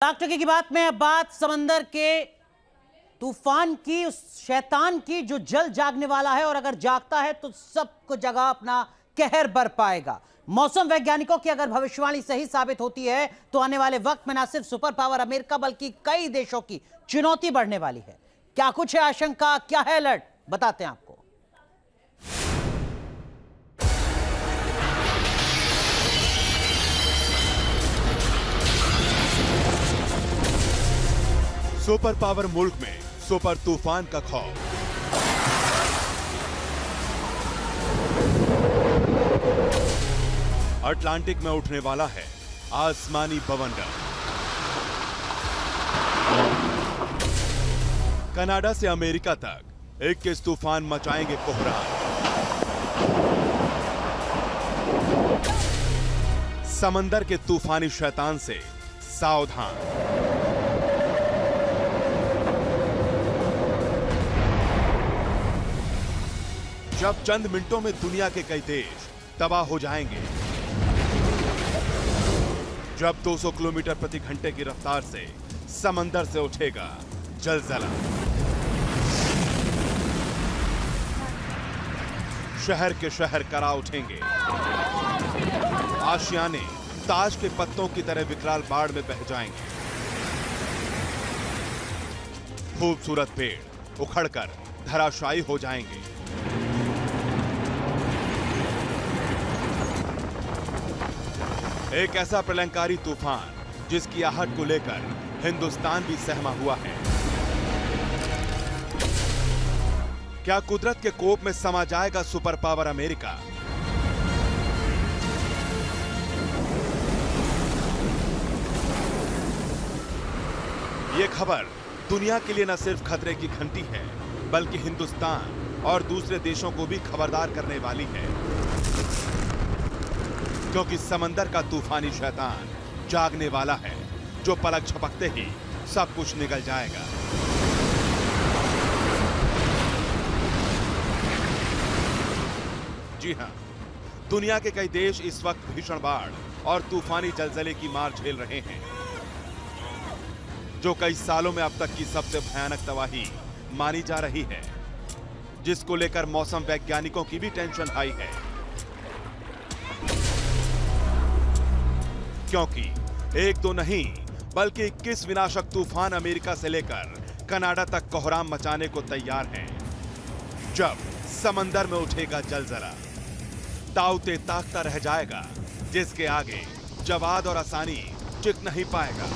Doctor की बात में अब बात समंदर के तूफान की, उस शैतान की जो जल्द जागने वाला है और अगर जागता है तो सबको जगह अपना कहर बर पाएगा। मौसम वैज्ञानिकों की अगर भविष्यवाणी सही साबित होती है तो आने वाले वक्त में न सिर्फ सुपर पावर अमेरिका बल्कि कई देशों की चुनौती बढ़ने वाली है। क्या कुछ है आशंका, क्या है अलर्ट, बताते हैं आपको। सुपर पावर मुल्क में सुपर तूफान का खौफ। अटलांटिक में उठने वाला है आसमानी बवंडर। कनाडा से अमेरिका तक 21 तूफान मचाएंगे कोहराम। समंदर के तूफानी शैतान से सावधान। जब चंद मिनटों में दुनिया के कई देश तबाह हो जाएंगे, जब 200 किलोमीटर प्रति घंटे की रफ्तार से समंदर से उठेगा जलजला, शहर के शहर करा उठेंगे, आशियाने ताश के पत्तों की तरह विकराल बाढ़ में बह जाएंगे, खूबसूरत पेड़ उखड़कर धराशायी हो जाएंगे, एक ऐसा प्रलयंकारी तूफान जिसकी आहट को लेकर हिंदुस्तान भी सहमा हुआ है। क्या कुदरत के कोप में समा जाएगा सुपर पावर अमेरिका? यह खबर दुनिया के लिए न सिर्फ खतरे की घंटी है बल्कि हिंदुस्तान और दूसरे देशों को भी खबरदार करने वाली है, क्योंकि समंदर का तूफानी शैतान जागने वाला है जो पलक झपकते ही सब कुछ निगल जाएगा। जी हां, दुनिया के कई देश इस वक्त भीषण बाढ़ और तूफानी जलजले की मार झेल रहे हैं, जो कई सालों में अब तक की सबसे भयानक तबाही मानी जा रही है, जिसको लेकर मौसम वैज्ञानिकों की भी टेंशन हाई है, क्योंकि एक दो नहीं बल्कि 21 विनाशक तूफान अमेरिका से लेकर कनाडा तक कोहराम मचाने को तैयार हैं। जब समंदर में उठेगा जलजला, ताउते ताकता रह जाएगा, जिसके आगे जवाद और आसानी टिक नहीं पाएगा।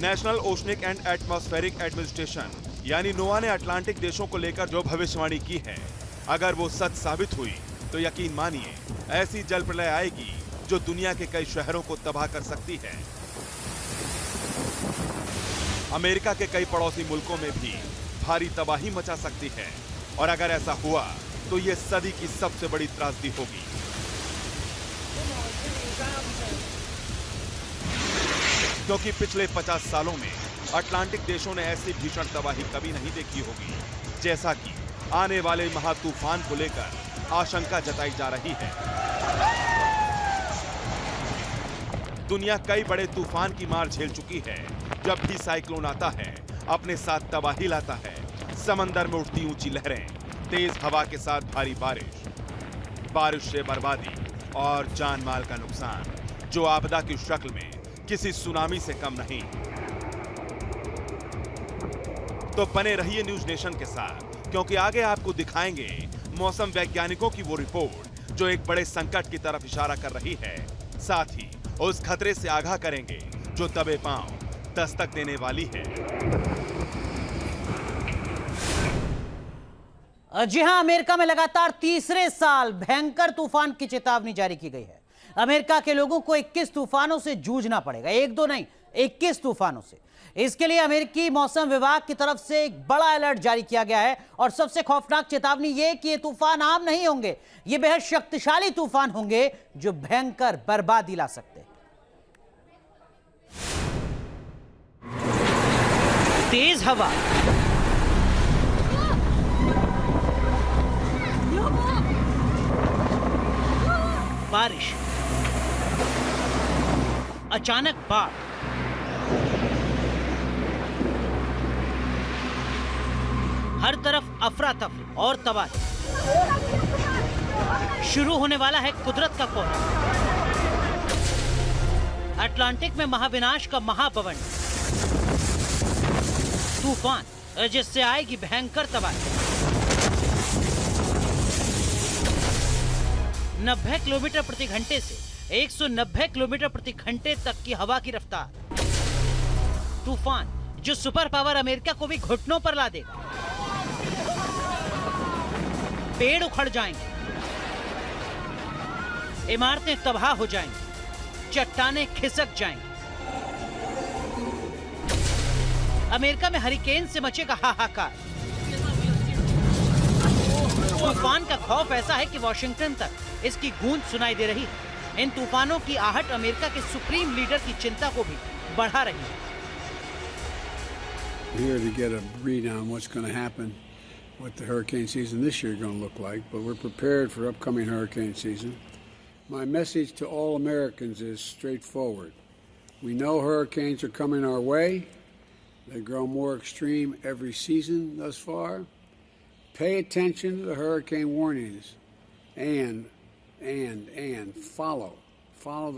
National oceanic and atmospheric administration यानी नोआ ने अटलांटिक देशों को लेकर जो भविष्यवाणी की है, अगर वो सच साबित हुई तो यकीन मानिए ऐसी जल प्रलय आएगी जो दुनिया के कई शहरों को तबाह कर सकती है। अमेरिका के कई पड़ोसी मुल्कों में भी भारी तबाही मचा सकती है, और अगर ऐसा हुआ तो यह सदी की सबसे बड़ी त्रासदी होगी। क्योंकि पिछले 50 सालों में अटलांटिक देशों ने ऐसी भीषण तबाही कभी नहीं देखी होगी, जैसा कि आने वाले महातूफान को लेकर आशंका जताई जा रही है। दुनिया कई बड़े तूफान की मार झेल चुकी है। जब भी साइक्लोन आता है अपने साथ तबाही लाता है। समंदर में उठती ऊंची लहरें, तेज हवा के साथ भारी बारिश, बारिश से बर्बादी और जान माल का नुकसान, जो आपदा की शक्ल में किसी सुनामी से कम नहीं। तो बने रहिए न्यूज नेशन के साथ, क्योंकि आगे आपको दिखाएंगे मौसम वैज्ञानिकों की वो रिपोर्ट जो एक बड़े संकट की तरफ इशारा कर रही है, साथ ही उस खतरे से आगाह करेंगे जो दबे पांव दस्तक देने वाली है। जी हां, अमेरिका में लगातार तीसरे साल भयंकर तूफान की चेतावनी जारी की गई है। अमेरिका के लोगों को 21 तूफानों से जूझना पड़ेगा, एक दो नहीं 21 तूफानों से। इसके लिए अमेरिकी मौसम विभाग की तरफ से एक बड़ा अलर्ट जारी किया गया है, और सबसे खौफनाक चेतावनी यह कि ये तूफान आम नहीं होंगे, ये बेहद शक्तिशाली तूफान होंगे जो भयंकर बर्बादी ला सकते हैं। तेज हवा, बारिश, अचानक बाढ़, हर तरफ अफरा तफरी और तबाही। शुरू होने वाला है कुदरत का कोहरा। अटलांटिक में महाविनाश का महाबवंडर, तूफान जिससे आएगी भयंकर तबाही। 90 किलोमीटर प्रति घंटे से 190 किलोमीटर प्रति घंटे तक की हवा की रफ्तार। तूफान जो सुपर पावर अमेरिका को भी घुटनों पर ला देगा। पेड़ उखड़ जाएंगे, इमारतें तबाह हो जाएंगी, चट्टानें खिसक जाएंगी। अमेरिका में हरिकेन से मचेगा हाहाकार। तूफान का खौफ ऐसा है कि वॉशिंगटन तक इसकी गूंज सुनाई दे रही है। इन तूफानों की आहट अमेरिका के सुप्रीम लीडर की चिंता को भी बढ़ा रही है। Here to get a read on what's going to happen, what the hurricane season this year is going to look like, but we're prepared for upcoming hurricane season. My message to all Americans is straightforward. We know hurricanes are coming our way. They grow more extreme every season thus far. Pay attention to the hurricane warnings and follow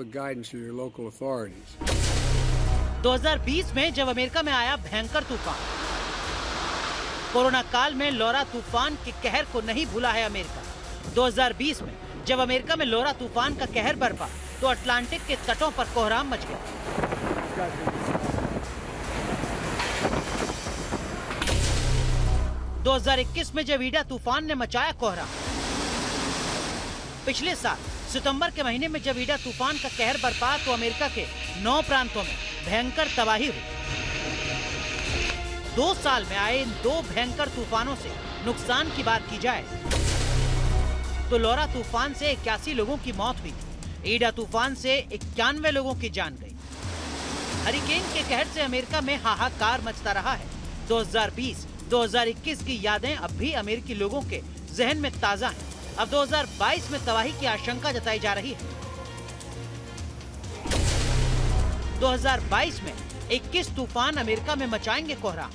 the guidance of your local authorities. 2020 में जब America में आया भयंकर तूफान, corona काल में Laura तूफान के कहर को नहीं भूला है अमेरिका। 2020 में जब अमेरिका में लॉरा तूफान का कहर बरपा तो अटलांटिक के तटों पर कोहराम मच गया। 2021 में जब ईडा तूफान ने मचाया कोहराम। पिछले साल सितंबर के महीने में जब ईडा तूफान का कहर बरपा तो अमेरिका के 9 प्रांतों में भयंकर तबाही हुई। 2 साल में आए इन 2 भयंकर तूफानों से नुकसान की बात की जाए तो लॉरा तूफान से 81 लोगों की मौत हुई थी। ईडा तूफान से 91 लोगों की जान गई। हरिकेन के कहर से अमेरिका में हाहाकार मचता रहा है। 2020-2021 की यादें अब भी अमेरिकी लोगों के जहन में ताजा हैं। अब 2022 में तबाही की आशंका जताई जा रही है। 2022 में 21 तूफान अमेरिका में मचाएंगे कोहराम।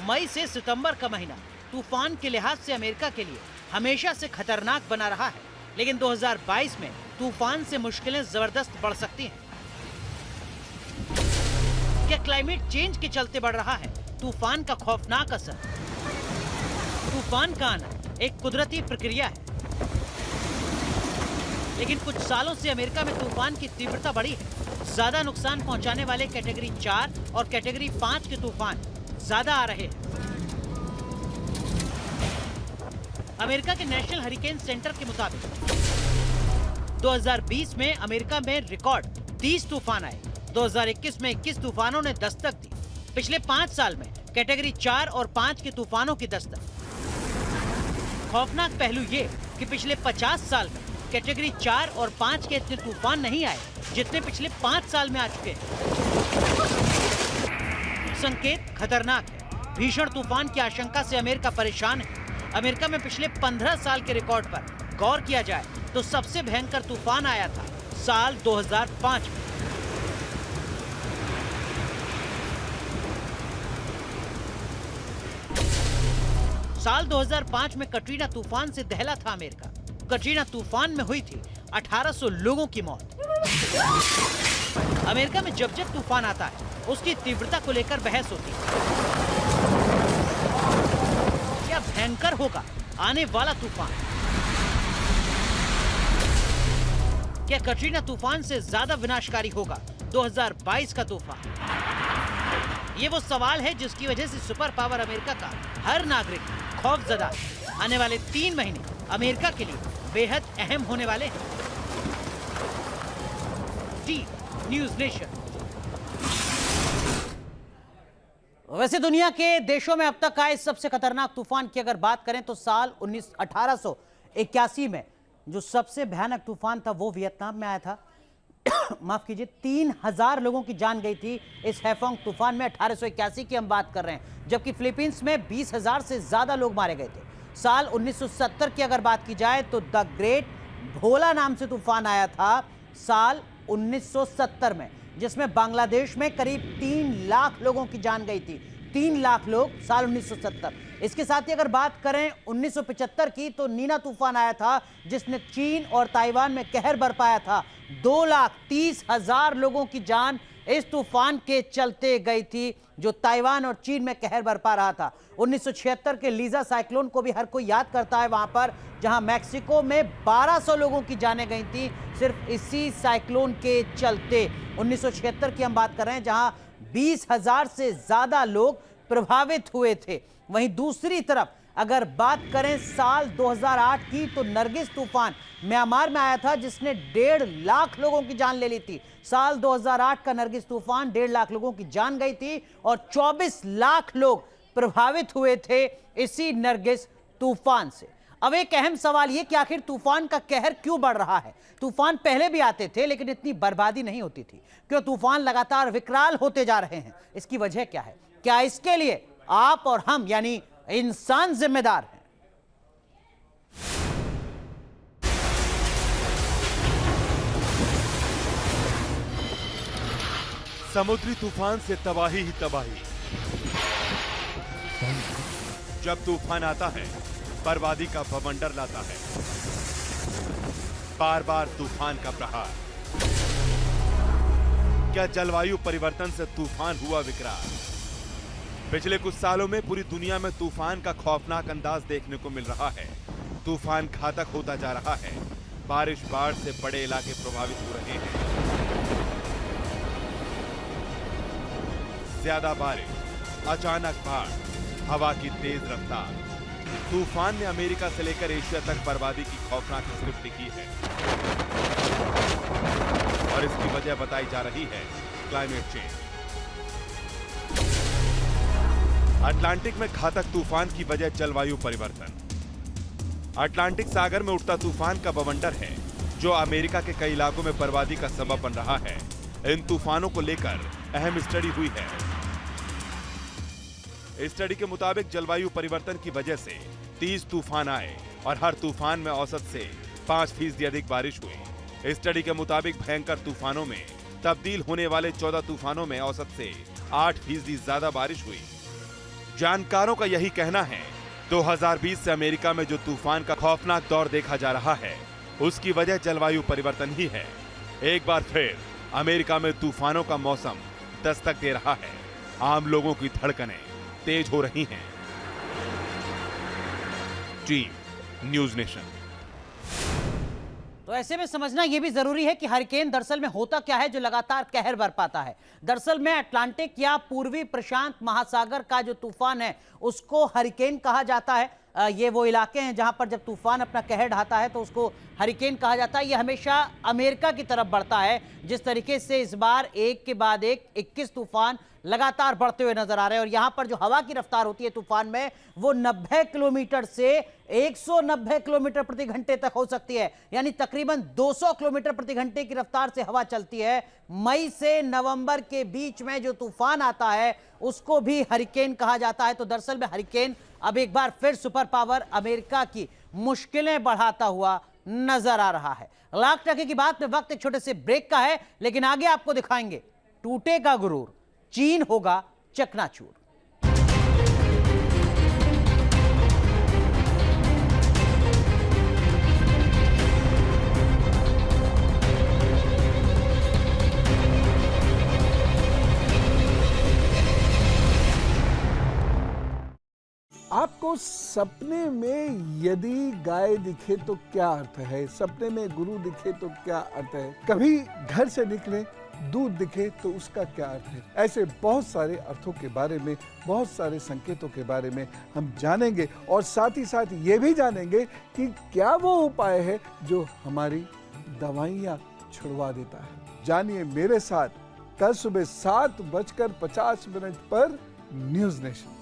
मई से सितंबर का महीना तूफान के लिहाज से अमेरिका के लिए हमेशा से खतरनाक बना रहा है, लेकिन 2022 में तूफान से मुश्किलें जबरदस्त बढ़ सकती हैं। क्या क्लाइमेट चेंज के चलते बढ़ रहा है तूफान का खौफनाक असर? तूफान का आना एक कुदरती प्रक्रिया है, लेकिन कुछ सालों से अमेरिका में तूफान की तीव्रता बढ़ी है। ज्यादा नुकसान पहुंचाने वाले कैटेगरी 4 और कैटेगरी 5 के तूफान ज्यादा आ रहे हैं। अमेरिका के नेशनल हरिकेन सेंटर के मुताबिक 2020 में अमेरिका में रिकॉर्ड 30 तूफान आए। 2021 में 21 तूफानों ने दस्तक दी। पिछले 5 साल में कैटेगरी 4 और 5 के तूफानों की दस्तक। खौफनाक पहलू ये कि पिछले 50 साल में कैटेगरी 4 और 5 के इतने तूफान नहीं आए जितने पिछले 5 साल में आ चुके हैं। संकेत खतरनाक है। भीषण तूफान की आशंका से अमेरिका परेशान है। अमेरिका में पिछले 15 साल के रिकॉर्ड पर गौर किया जाए तो सबसे भयंकर तूफान आया था साल 2005 में। साल 2005 में कटरीना तूफान से दहला था अमेरिका। कटरीना तूफान में हुई थी 1800 लोगों की मौत। अमेरिका में जब जब तूफान आता है उसकी तीव्रता को लेकर बहस होती है। क्या भयंकर होगा आने वाला तूफान? क्या कटरीना तूफान से ज्यादा विनाशकारी होगा 2022 का तूफान? ये वो सवाल है जिसकी वजह से सुपर पावर अमेरिका का हर नागरिक खौफजदा है। आने वाले 3 महीने अमेरिका के लिए बेहद अहम होने वाले हैं। Deep news nation. वैसे दुनिया के देशों में अब तक आए सबसे खतरनाक तूफान की अगर बात करें तो साल 1881 में जो सबसे भयानक तूफान था वो वियतनाम में आया था। माफ कीजिए, 3000 लोगों की जान गई थी इस हैफोंग तूफान में। 1881 की हम बात कर रहे हैं, जबकि फिलीपींस में 20,000 से ज्यादा लोग मारे गए थे। साल 1970 की अगर बात की जाए तो द ग्रेट भोला नाम से तूफान आया था साल 1970 में, जिसमें बांग्लादेश में करीब 3 लाख लोगों की जान गई थी। 3 लाख लोग साल 1970। इसके साथ ही अगर बात करें 1975 की, तो नीना तूफान आया था जिसने चीन और ताइवान में कहर बरपाया था। 2,30,000 लोगों की जान इस तूफान के चलते गई थी, जो ताइवान और चीन में कहर बरपा रहा था। 1976 के लीजा साइक्लोन को भी हर कोई याद करता है, वहां पर जहां मैक्सिको में 1200 लोगों की जानें गई थी सिर्फ इसी साइक्लोन के चलते। 1976 की हम बात कर रहे हैं, जहां 20,000 से ज्यादा लोग प्रभावित हुए थे। वहीं दूसरी तरफ अगर बात करें साल 2008 की, तो नरगिस तूफान म्यांमार में आया था जिसने 1.5 लाख लोगों की जान ले ली थी। साल 2008 का नरगिस तूफान 1.5 लाख लोगों की जान गई थी और 24 लाख लोग प्रभावित हुए थे इसी नरगिस तूफान से। अब एक अहम सवाल यह कि आखिर तूफान का कहर क्यों बढ़ रहा है? तूफान पहले भी आते थे लेकिन इतनी बर्बादी नहीं होती थी। क्यों तूफान लगातार विकराल होते जा रहे हैं? इसकी वजह क्या है? क्या इसके लिए आप और हम यानी इंसान जिम्मेदार हैं? समुद्री तूफान से तबाही ही तबाही। जब तूफान आता है, बर्बादी का बवंडर लाता है। बार बार तूफान का प्रहार। क्या जलवायु परिवर्तन से तूफान हुआ विकराल? पिछले कुछ सालों में पूरी दुनिया में तूफान का खौफनाक अंदाज देखने को मिल रहा है। तूफान घातक होता जा रहा है। बारिश बाढ़ से बड़े इलाके प्रभावित हो रहे हैं। ज्यादा बारिश, अचानक बाढ़, हवा की तेज रफ्तार। तूफान ने अमेरिका से लेकर एशिया तक बर्बादी की खौफनाक स्क्रिप्ट लिखी है और इसकी वजह बताई जा रही है क्लाइमेट चेंज। अटलांटिक में घातक तूफान की वजह जलवायु परिवर्तन। अटलांटिक सागर में उठता तूफान का बवंडर है जो अमेरिका के कई इलाकों में बर्बादी का सबब बन रहा है। इन तूफानों को लेकर अहम स्टडी हुई है। स्टडी के मुताबिक जलवायु परिवर्तन की वजह से 30 तूफान आए और हर तूफान में औसत से 5% अधिक बारिश हुई। स्टडी के मुताबिक भयंकर तूफानों में तब्दील होने वाले 14 तूफानों में औसत से 8% ज्यादा बारिश हुई। जानकारों का यही कहना है 2020 से अमेरिका में जो तूफान का खौफनाक दौर देखा जा रहा है, उसकी वजह जलवायु परिवर्तन ही है। एक बार फिर अमेरिका में तूफानों का मौसम दस्तक दे रहा है। आम लोगों की धड़कनें तेज हो रही हैं। Team news nation. तो ऐसे में समझना यह भी जरूरी है कि हरिकेन दरअसल में होता क्या है जो लगातार कहर बरपाता है। दरअसल में अटलांटिक या पूर्वी प्रशांत महासागर का जो तूफान है उसको हरिकेन कहा जाता है। ये वो इलाके हैं जहां पर जब तूफान अपना कहर ढाता है तो उसको हरिकेन कहा जाता है। ये हमेशा अमेरिका की तरफ बढ़ता है। जिस तरीके से इस बार एक के बाद एक 21 तूफान लगातार बढ़ते हुए नजर आ रहे हैं और यहां पर जो हवा की रफ्तार होती है तूफान में वो 90 किलोमीटर से 190 किलोमीटर प्रति घंटे तक हो सकती है, यानी तकरीबन 200 किलोमीटर प्रति घंटे की रफ्तार से हवा चलती है। मई से नवंबर के बीच में जो तूफान आता है उसको भी हरिकेन कहा जाता है। तो दरअसल में हरिकेन अब एक बार फिर सुपर पावर अमेरिका की मुश्किलें बढ़ाता हुआ नजर आ रहा है। लाख टके की बात में वक्त एक छोटे से ब्रेक का है, लेकिन आगे आपको दिखाएंगे टूटेगा गुरूर, चीन होगा चकनाचूर। आपको सपने में यदि गाय दिखे तो क्या अर्थ है, सपने में गुरु दिखे तो क्या अर्थ है, कभी घर से निकले दूध दिखे तो उसका क्या अर्थ है। ऐसे बहुत सारे अर्थों के बारे में, बहुत सारे संकेतों के बारे में हम जानेंगे और साथ ही साथ ये भी जानेंगे कि क्या वो उपाय है जो हमारी दवाइयाँ छुड़वा देता है। जानिए मेरे साथ कल सुबह 7:50 पर न्यूज़ नेशन।